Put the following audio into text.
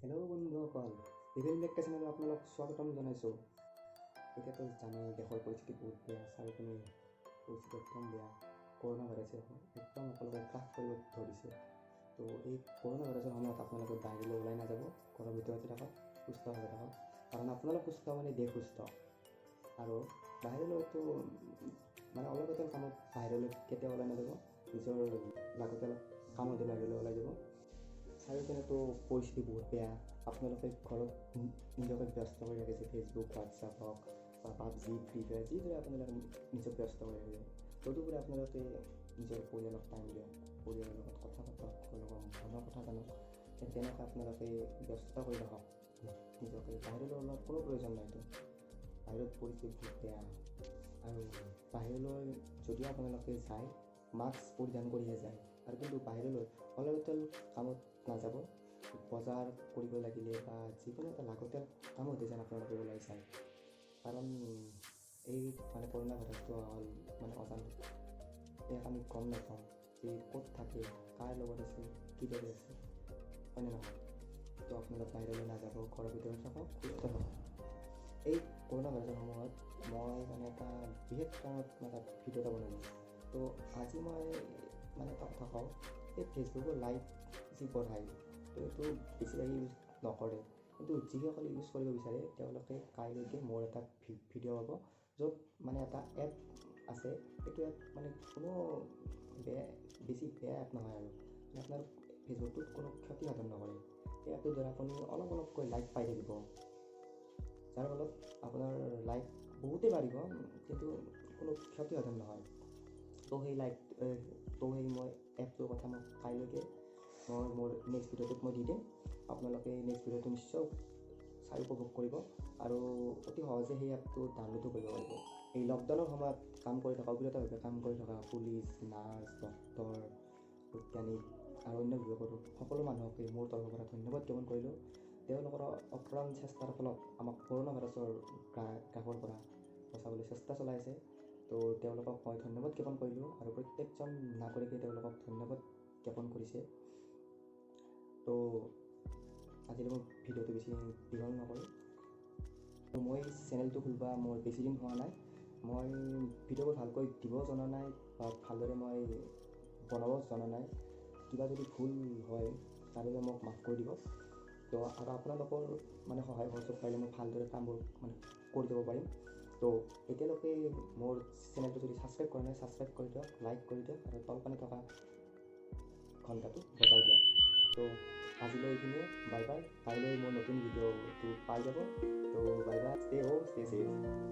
Hello' বন্ধুসকল, even back চেনেলত আপোনালোক স্বাগতম জনাইছোঁ। এতিয়াতো জানেই দেশৰ পৰিস্থিতি বহুত বেয়া, চাৰিওপিনে পৰিস্থিতি একদম বেয়া। কৰোণা ভাইৰাছে একদম সকলোকে ত্ৰাস কৰিব ধৰিছে। তো এই কৰোণা ভাইৰাছৰ সময়ত আপোনালোকে বাহিৰলৈ ওলাই নাযাব, ঘৰৰ ভিতৰতে থাকক, সুস্থভাৱে থাকক। কাৰণ আপোনালোক সুস্থ মানে দেশ সুস্থ। আৰু বাহিৰলৈতো মানে অলপতে কামত বাহিৰলৈ কেতিয়াও ওলাই নাযাব, নিজৰ লাগতিয়াল কামতে বাহিৰলৈ ওলাই যাব। চাৰিওপিনেতো পৰিস্থিতি বহুত বেয়া। আপোনালোকে ঘৰত নিজকে ব্যস্ত কৰি ৰাখিছে, ফেচবুক, হোৱাটছআপ হওক বা পাবজি, ফ্ৰী ফায়াৰ, যিদৰে আপোনালোকে নিজক ব্যস্ত কৰি ৰাখিছে। তদুপৰি আপোনালোকে নিজৰ পৰিয়ালক টাইম দিয়ক, পৰিয়ালৰ লগত কথা পাতক, মনৰ কথা জানক। তেনেকৈ আপোনালোকে ব্যস্ততা কৰি ৰাখক নিজকে। বাহিৰলৈ ওলোৱাৰ কোনো প্ৰয়োজন নাইতো। বাহিৰত পৰিস্থিতি বহুত বেয়া। আৰু বাহিৰলৈ যদিও আপোনালোকে যায়, মাস্ক পৰিধান কৰিহে যায়। আৰু কিন্তু বাহিৰলৈ অলপতে কামত নাযাব, বজাৰ কৰিব লাগিলে বা যিকোনো এটা লাগতিয়াল কামতে যেন আপোনালোকে ওলাই যায়। কাৰণ এই মানে কৰোণা ভাইৰাছটো হ'ল মানে অজানিত, ইয়াক আমি গম নাপাওঁ যে ক'ত থাকে, কাৰ লগত আছে, কিদৰে আছে, হয়নে নহয়? তো আপোনালোক বাহিৰলৈ নাযাব, ঘৰৰ ভিতৰত থাকক, সুস্থ থাকক। এই কৰোণা ভাইৰাছৰ সময়ত মই মানে এটা বিশেষ কাৰণত মানে এটা ভিডিঅ' এটা বনালোঁ। তো আজি মই মানে এটা কথা কওঁ, এই ফেচবুকৰ লাইভ যি বঢ়ায়, তো এইটো বেছিভাগে ইউজ নকৰে। কিন্তু যিসকলে ইউজ কৰিব বিচাৰে তেওঁলোকে কাইলৈকে মোৰ এটা ভিডিঅ' হ'ব, য'ত মানে এটা এপ আছে। সেইটো এপ মানে কোনো বেছি বেয়া এপ নহয় আৰু মানে আপোনাৰ ফেচবুকটোত কোনো ক্ষতি সাধন নকৰে। এই এপটোৰ দ্বাৰা আপুনি অলপকৈ লাইক পাই থাকিব, যাৰ ফলত আপোনাৰ লাইক বহুতেই বাঢ়িব, কিন্তু কোনো ক্ষতি সাধন নহয়। তো সেই মই এপটোৰ কথা মই কাইলৈকে মোৰ নেক্সট ভিডিঅ'টোত মই দি দিম। আপোনালোকে নেক্সট ভিডিঅ'টো নিশ্চয় চাই উপভোগ কৰিব আৰু অতি সহজে সেই এপটো ডাউনলোডো কৰিব পাৰিব। এই লকডাউনৰ সময়ত কাম কৰি থকা, অবিৰতভাৱে কাম কৰি থকা পুলিচ, নাৰ্ছ, ডক্তৰ, বৈজ্ঞানিক আৰু অন্য বিভাগৰ সকলো মানুহকে মোৰ তৰফৰ পৰা ধন্যবাদ জ্ঞাপন কৰিলোঁ। তেওঁলোকৰ অপ্ৰাণ চেষ্টাৰ ফলত আমাক কৰোণা ভাইৰাছৰ গ্ৰাসৰ পৰা বচাবলৈ চেষ্টা চলাইছে। তো তেওঁলোকক মই ধন্যবাদ জ্ঞাপন কৰিলোঁ আৰু প্ৰত্যেকজন নাগৰিকে তেওঁলোকক ধন্যবাদ জ্ঞাপন কৰিছে। তো আজিলৈ মই ভিডিঅ'টো বেছি দীঘল নকৰোঁ। মই চেনেলটো খোলা মোৰ বেছি দিন হোৱা নাই। মই ভিডিঅ'বোৰ ভালকৈ দিব জনা নাই বা ভালদৰে মই বনাব জনা নাই। কিবা যদি ভুল হয় তাৰ বাবে মোক মাফ কৰি দিব। তো আৰু আপোনালোকৰ মানে সহায় সহযোগ পাইলে মই ভালদৰে কামবোৰ মানে কৰি দিব পাৰিম। তো এতিয়ালৈকে মোৰ চেনেলটো যদি ছাবস্ক্ৰাইব কৰা নাই, ছাবস্ক্ৰাইব কৰি দিয়ক, লাইক কৰি দিয়ক আৰু তলপানে থকা ঘণ্টাটো বজাই দিয়ক। তো আজিলৈ এইখিনিয়ে, বাই বাই। কাইলৈ মোৰ নতুন ভিডিঅ'টো পাই যাব। তো bye bye, stay home, stay safe.